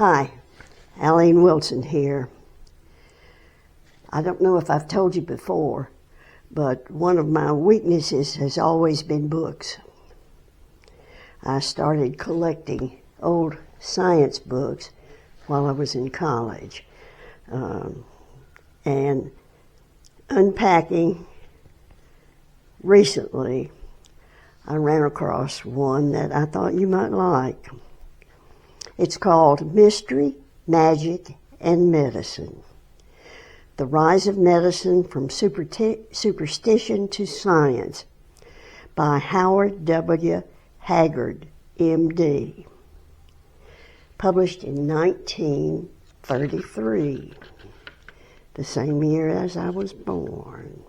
Hi, Aline Wilson here. I don't know if I've told you before, but one of my weaknesses has always been books. I started collecting old science books while I was in college, and unpacking recently, I ran across one that I thought you might like. It's called Mystery, Magic, and Medicine: The Rise of Medicine from Superstition to Science by Howard W. Haggard, M.D., published in 1933, the same year as I was born.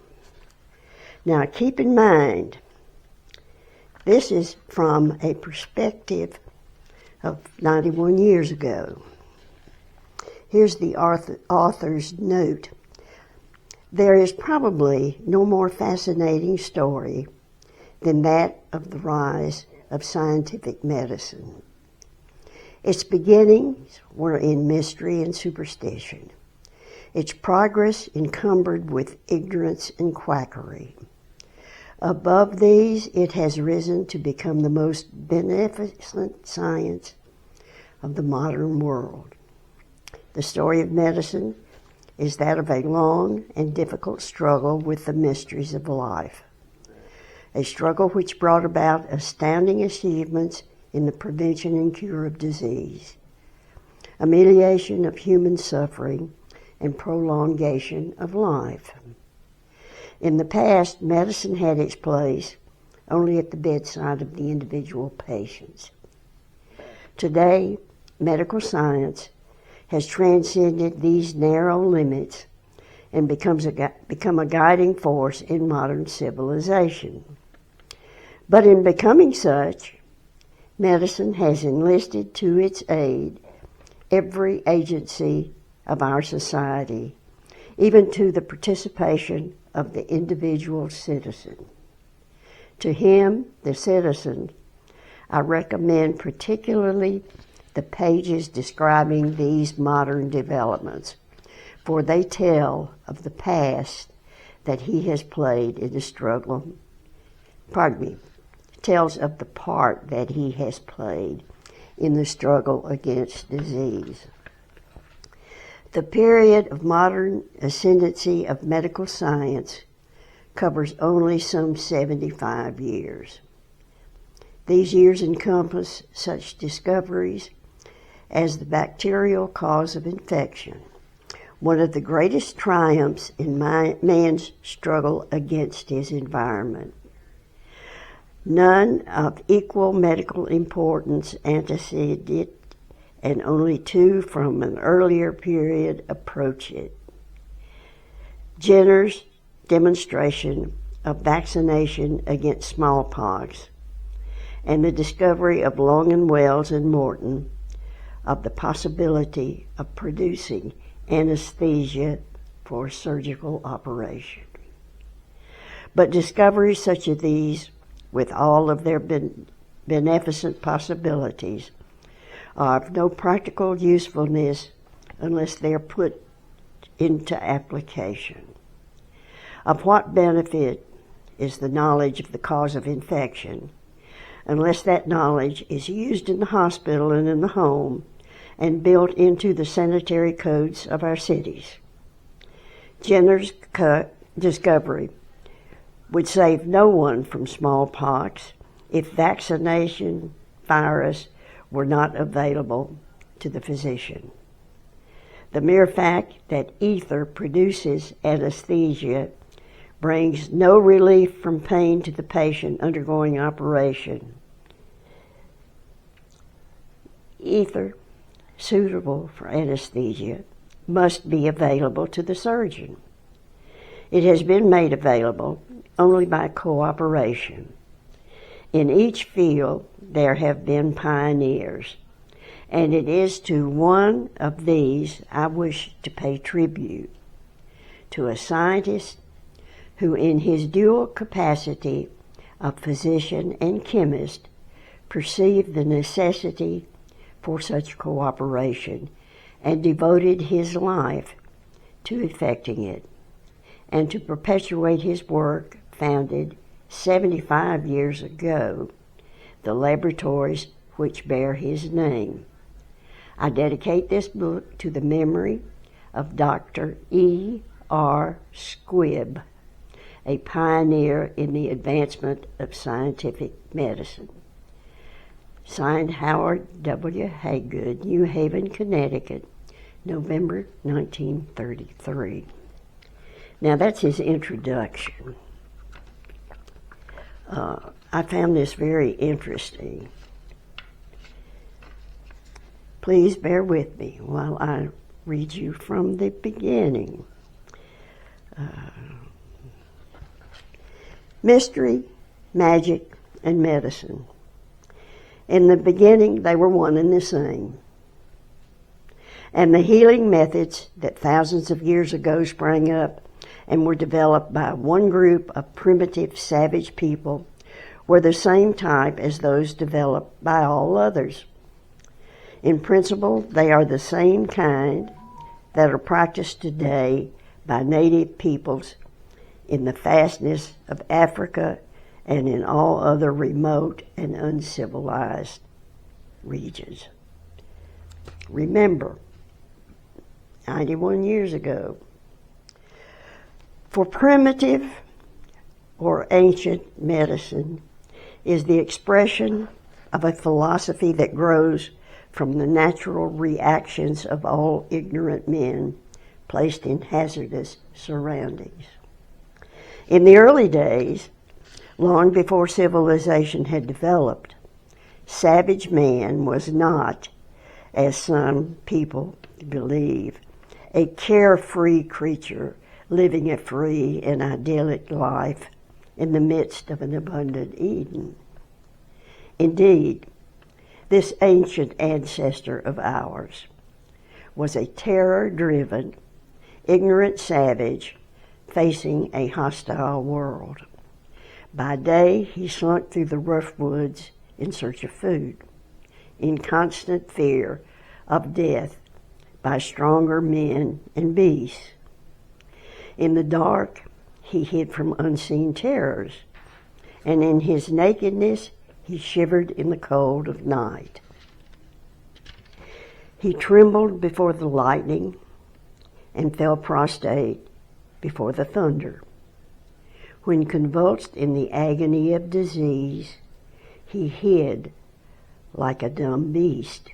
Now keep in mind, this is from a perspective of 91 years ago. Here's the author's note. There is probably no more fascinating story than that of the rise of scientific medicine. Its beginnings were in mystery and superstition, its progress encumbered with ignorance and quackery. Above these, it has risen to become the most beneficent science of the modern world. The story of medicine is that of a long and difficult struggle with the mysteries of life, a struggle which brought about astounding achievements in the prevention and cure of disease, amelioration of human suffering, and prolongation of life. In the past, medicine had its place only at the bedside of the individual patients. Today, medical science has transcended these narrow limits and become a guiding force in modern civilization. But in becoming such, medicine has enlisted to its aid every agency of our society, even to the participation of the individual citizen. To him, the citizen, I recommend particularly the pages describing these modern developments, for they tell of the past that he has played in the struggle, tells of the part that he has played in the struggle against disease. The period of modern ascendancy of medical science covers only some 75 years. These years encompass such discoveries as the bacterial cause of infection, one of the greatest triumphs in man's struggle against his environment. None of equal medical importance anteceded, and only two from an earlier period approach it. Jenner's demonstration of vaccination against smallpox, and the discovery of Long and Wells and Morton of the possibility of producing anesthesia for surgical operation. But discoveries such as these, with all of their beneficent possibilities, are of no practical usefulness unless they are put into application. Of what benefit is the knowledge of the cause of infection unless that knowledge is used in the hospital and in the home and built into the sanitary codes of our cities? Jenner's discovery would save no one from smallpox if vaccination virus were not available to the physician. The mere fact that ether produces anesthesia brings no relief from pain to the patient undergoing operation. Ether suitable for anesthesia must be available to the surgeon. It has been made available only by cooperation. In each field, there have been pioneers, and it is to one of these I wish to pay tribute, to a scientist who, in his dual capacity of physician and chemist, perceived the necessity for such cooperation and devoted his life to effecting it, and to perpetuate his work founded 75 years ago, the laboratories which bear his name. I dedicate this book to the memory of Dr. E.R. Squibb, a pioneer in the advancement of scientific medicine. Signed, Howard W. Haygood, New Haven, Connecticut, November 1933. Now that's his introduction. I found this very interesting. Please bear with me while I read you from the beginning. Mystery, magic, and medicine. In the beginning, they were one and the same. And the healing methods that thousands of years ago sprang up and were developed by one group of primitive, savage people were the same type as those developed by all others. In principle, they are the same kind that are practiced today by native peoples in the fastness of Africa and in all other remote and uncivilized regions. Remember, 91 years ago, for primitive or ancient medicine is the expression of a philosophy that grows from the natural reactions of all ignorant men placed in hazardous surroundings. In the early days, long before civilization had developed, savage man was not, as some people believe, a carefree creature living a free and idyllic life in the midst of an abundant Eden. Indeed, this ancient ancestor of ours was a terror-driven, ignorant savage facing a hostile world. By day, he slunk through the rough woods in search of food, in constant fear of death by stronger men and beasts. In the dark, he hid from unseen terrors, and in his nakedness, he shivered in the cold of night. He trembled before the lightning and fell prostrate before the thunder. When convulsed in the agony of disease, he hid like a dumb beast.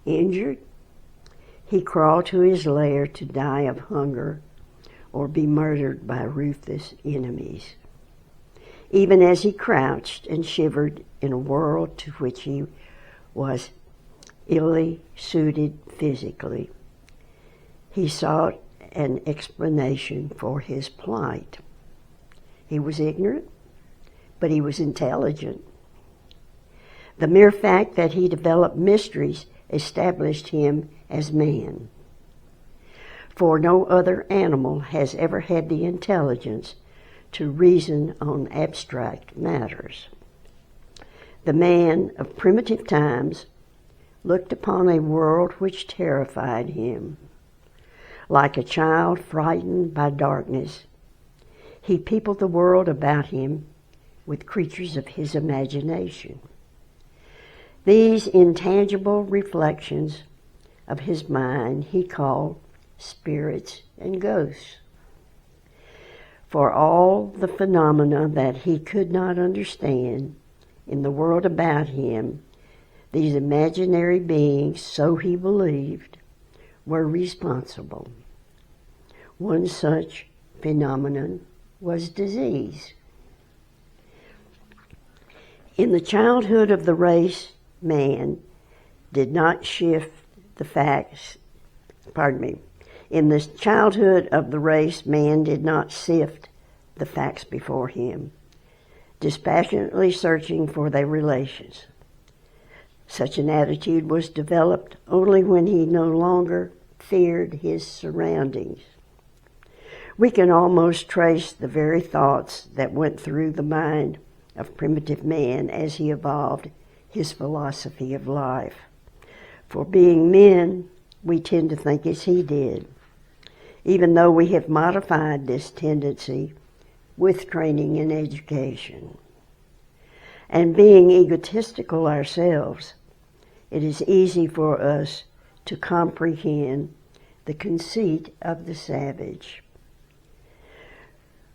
Injured, he crawled to his lair to die of hunger or be murdered by ruthless enemies. Even as he crouched and shivered in a world to which he was illy suited physically, he sought an explanation for his plight. He was ignorant, but he was intelligent. The mere fact that he developed mysteries established him as man. For no other animal has ever had the intelligence to reason on abstract matters. The man of primitive times looked upon a world which terrified him. Like a child frightened by darkness, he peopled the world about him with creatures of his imagination. These intangible reflections of his mind he called spirits and ghosts. For all the phenomena that he could not understand in the world about him, these imaginary beings, so he believed, were responsible. One such phenomenon was disease. In the childhood of the race, man did not shift the facts, in the childhood of the race, man did not sift the facts before him, dispassionately searching for their relations. Such an attitude was developed only when he no longer feared his surroundings. We can almost trace the very thoughts that went through the mind of primitive man as he evolved his philosophy of life. For being men, we tend to think as he did, even though we have modified this tendency with training and education. And being egotistical ourselves, it is easy for us to comprehend the conceit of the savage.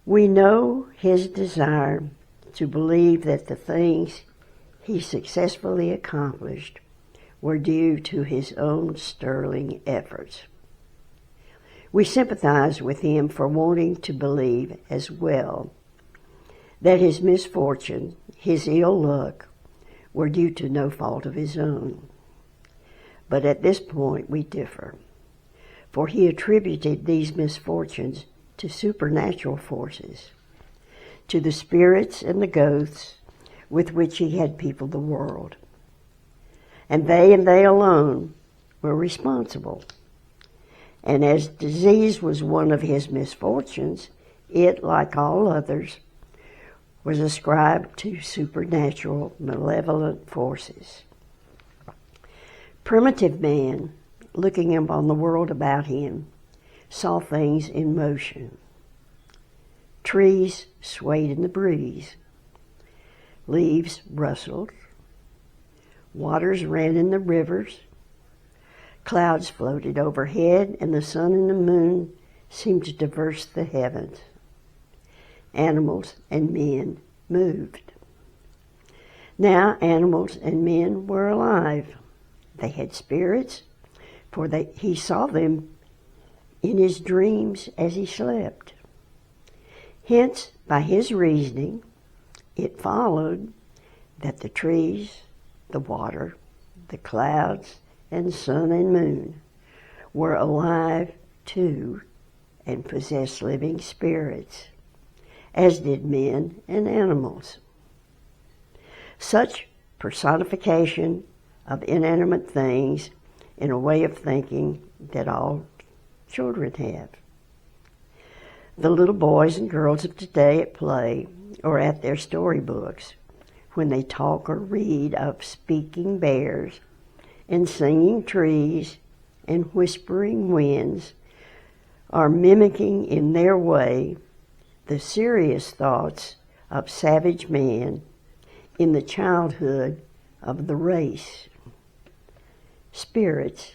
We know his desire to believe that the things he successfully accomplished were due to his own sterling efforts. We sympathize with him for wanting to believe as well that his misfortune, his ill luck, were due to no fault of his own. But at this point we differ, for he attributed these misfortunes to supernatural forces, to the spirits and the ghosts with which he had peopled the world. And they alone were responsible. And as disease was one of his misfortunes, it, like all others, was ascribed to supernatural, malevolent forces. Primitive man, looking upon the world about him, saw things in motion. Trees swayed in the breeze. Leaves rustled. Waters ran in the rivers. Clouds floated overhead, and the sun and the moon seemed to traverse the heavens. Animals and men moved. Now animals and men were alive. They had spirits, for he saw them in his dreams as he slept. Hence, by his reasoning, it followed that the trees, the water, the clouds, and sun and moon were alive too and possessed living spirits, as did men and animals. Such personification of inanimate things in a way of thinking that all children have. The little boys and girls of today at play or at their storybooks, when they talk or read of speaking bears and singing trees and whispering winds, are mimicking in their way the serious thoughts of savage man in the childhood of the race. Spirits,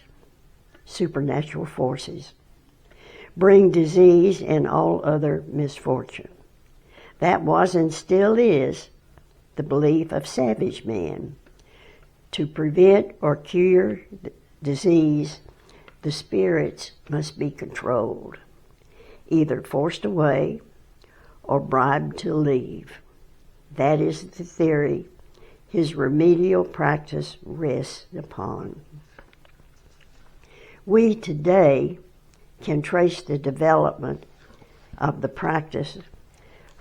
supernatural forces, bring disease and all other misfortune. That was and still is the belief of savage man. To prevent or cure disease, the spirits must be controlled, either forced away or bribed to leave. That is the theory his remedial practice rests upon. We today can trace the development of the practice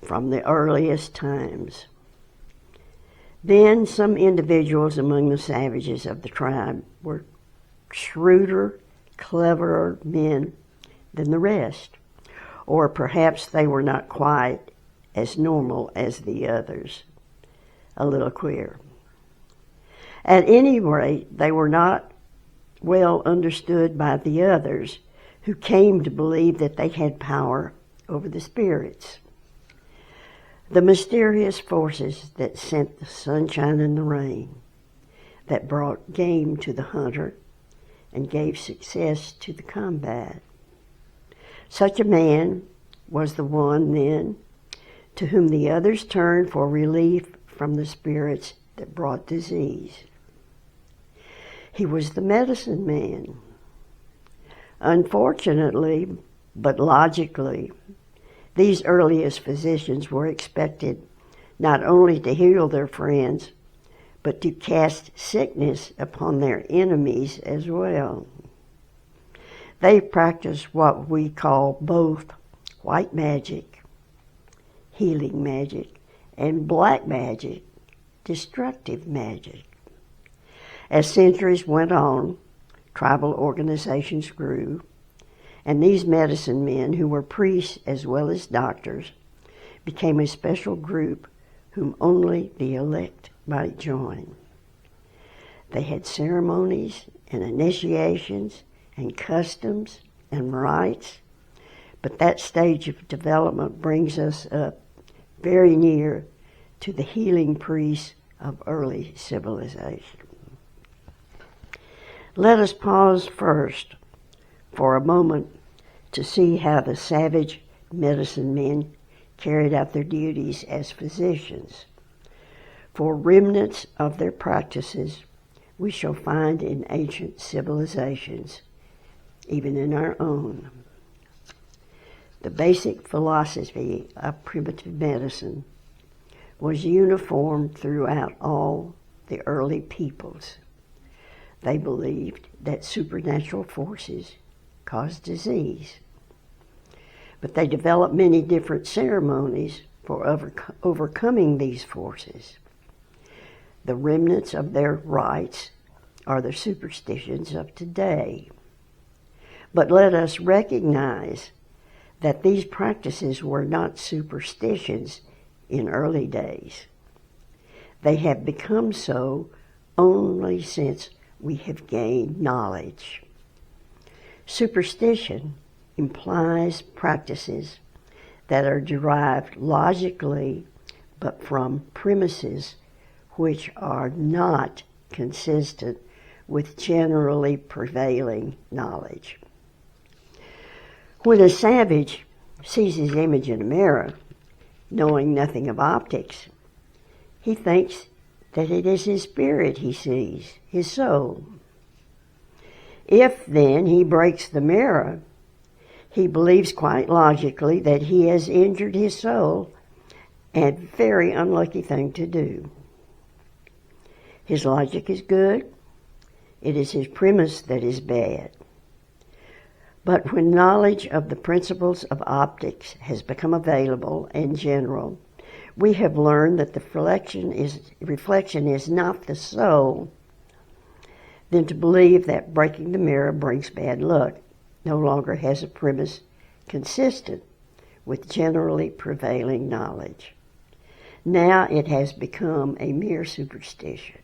from the earliest times. Then some individuals among the savages of the tribe were shrewder, cleverer men than the rest, or perhaps they were not quite as normal as the others. A little queer. At any rate, they were not well understood by the others, who came to believe that they had power over the spirits. The mysterious forces that sent the sunshine and the rain, that brought game to the hunter and gave success to the combat. Such a man was the one, then, to whom the others turned for relief from the spirits that brought disease. He was the medicine man. Unfortunately, but logically, these earliest physicians were expected not only to heal their friends, but to cast sickness upon their enemies as well. They practiced what we call both white magic, healing magic, and black magic, destructive magic. As centuries went on, tribal organizations grew, and these medicine men, who were priests as well as doctors, became a special group whom only the elect might join. They had ceremonies and initiations and customs and rites, but that stage of development brings us up very near to the healing priests of early civilization. Let us pause first for a moment to see how the savage medicine men carried out their duties as physicians. For remnants of their practices we shall find in ancient civilizations, even in our own. The basic philosophy of primitive medicine was uniform throughout all the early peoples. They believed that supernatural forces caused disease, but they developed many different ceremonies for overcoming these forces. The remnants of their rites are the superstitions of today. But let us recognize that these practices were not superstitions in early days. They have become so only since we have gained knowledge. Superstition implies practices that are derived logically but from premises which are not consistent with generally prevailing knowledge. When a savage sees his image in a mirror, knowing nothing of optics, he thinks that it is his spirit he sees, his soul. If then he breaks the mirror, he believes quite logically that he has injured his soul, a very unlucky thing to do. His logic is good, it is his premise that is bad. But when knowledge of the principles of optics has become available and general, we have learned that the reflection is not the soul, then to believe that breaking the mirror brings bad luck no longer has a premise consistent with generally prevailing knowledge. Now it has become a mere superstition.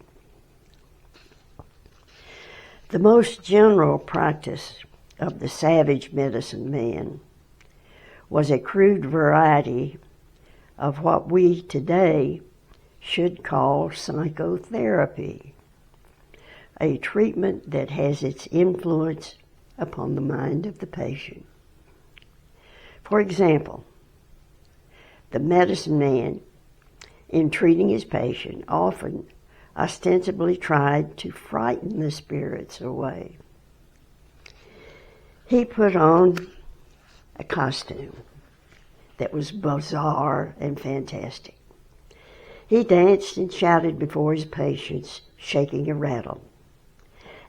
The most general practice of the savage medicine man was a crude variety of what we today should call psychotherapy, a treatment that has its influence upon the mind of the patient. For example, the medicine man, in treating his patient, often ostensibly tried to frighten the spirits away. He put on a costume that was bizarre and fantastic. He danced and shouted before his patients, shaking a rattle.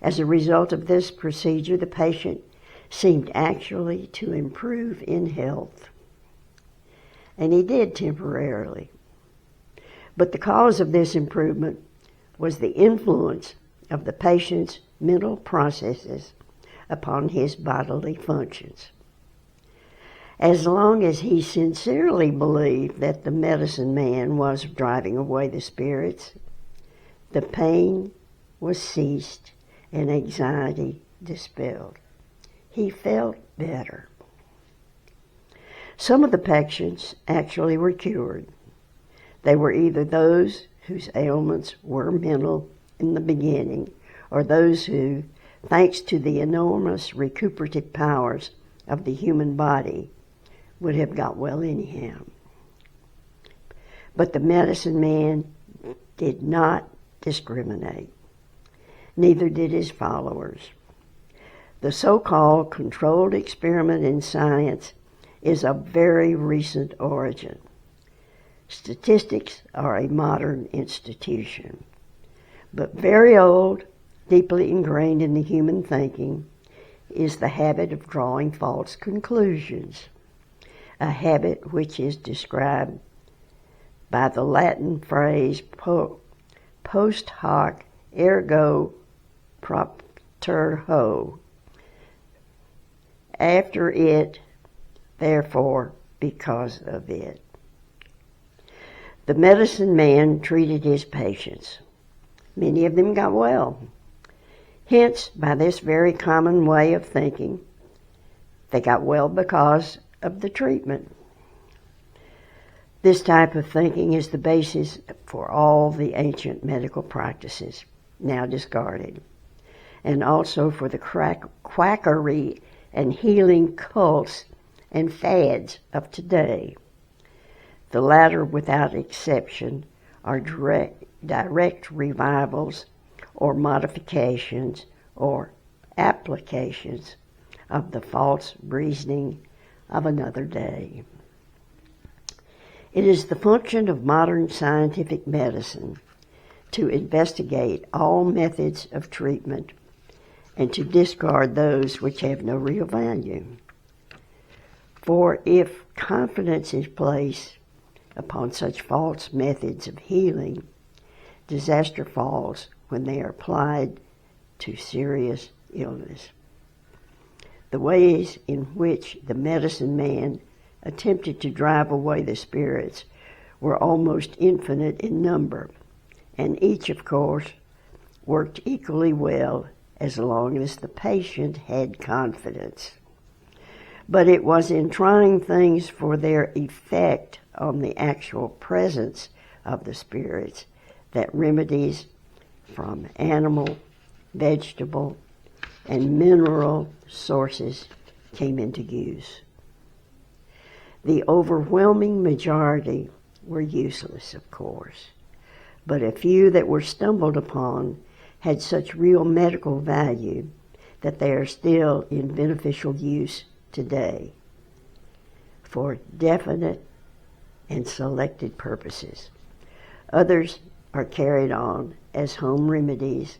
As a result of this procedure, the patient seemed actually to improve in health. And he did temporarily. But the cause of this improvement was the influence of the patient's mental processes upon his bodily functions. As long as he sincerely believed that the medicine man was driving away the spirits, the pain was ceased and anxiety dispelled. He felt better. Some of the patients actually were cured. They were either those whose ailments were mental in the beginning, or those who, thanks to the enormous recuperative powers of the human body, would have got well anyhow. But the medicine man did not discriminate. Neither did his followers. The so-called controlled experiment in science is of very recent origin. Statistics are a modern institution, but very old, deeply ingrained in the human thinking, is the habit of drawing false conclusions, a habit which is described by the Latin phrase post hoc ergo propter ho, after it, therefore because of it. The medicine man treated his patients. Many of them got well. Hence, by this very common way of thinking, they got well because of the treatment. This type of thinking is the basis for all the ancient medical practices, now discarded, and also for the quackery and healing cults and fads of today. The latter, without exception, are direct revivals or modifications or applications of the false reasoning of another day. It is the function of modern scientific medicine to investigate all methods of treatment and to discard those which have no real value. For if confidence is placed upon such false methods of healing, disaster falls when they are applied to serious illness. The ways in which the medicine man attempted to drive away the spirits were almost infinite in number, and each, of course, worked equally well as long as the patient had confidence. But it was in trying things for their effect on the actual presence of the spirits that remedies from animal, vegetable, and mineral sources came into use. The overwhelming majority were useless, of course, but a few that were stumbled upon had such real medical value that they are still in beneficial use today for definite and selected purposes. Others are carried on as home remedies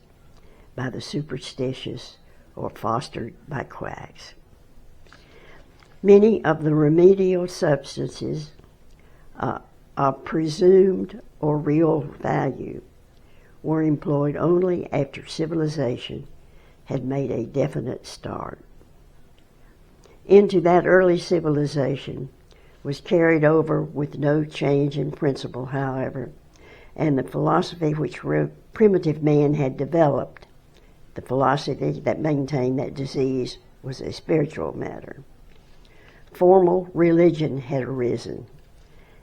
by the superstitious or fostered by quacks. Many of the remedial substances of presumed or real value were employed only after civilization had made a definite start. Into that early civilization was carried over with no change in principle, however, and the philosophy which primitive man had developed, the philosophy that maintained that disease was a spiritual matter. Formal religion had arisen,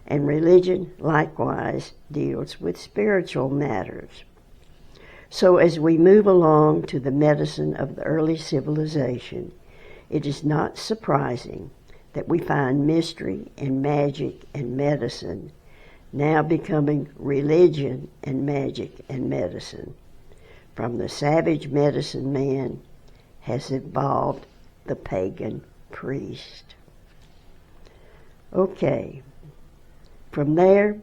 and religion likewise deals with spiritual matters. So as we move along to the medicine of the early civilization, it is not surprising that we find mystery and magic and medicine now becoming religion and magic and medicine. From the savage medicine man has evolved the pagan priest. Okay, from there,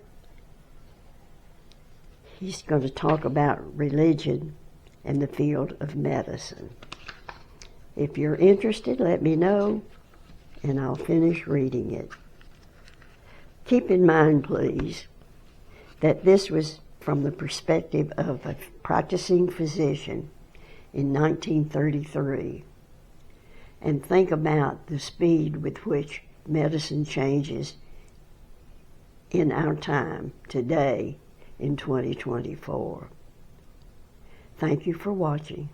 he's going to talk about religion and the field of medicine. If you're interested, let me know, and I'll finish reading it. Keep in mind, please, that this was from the perspective of a practicing physician in 1933. And think about the speed with which medicine changes in our time today in 2024. Thank you for watching.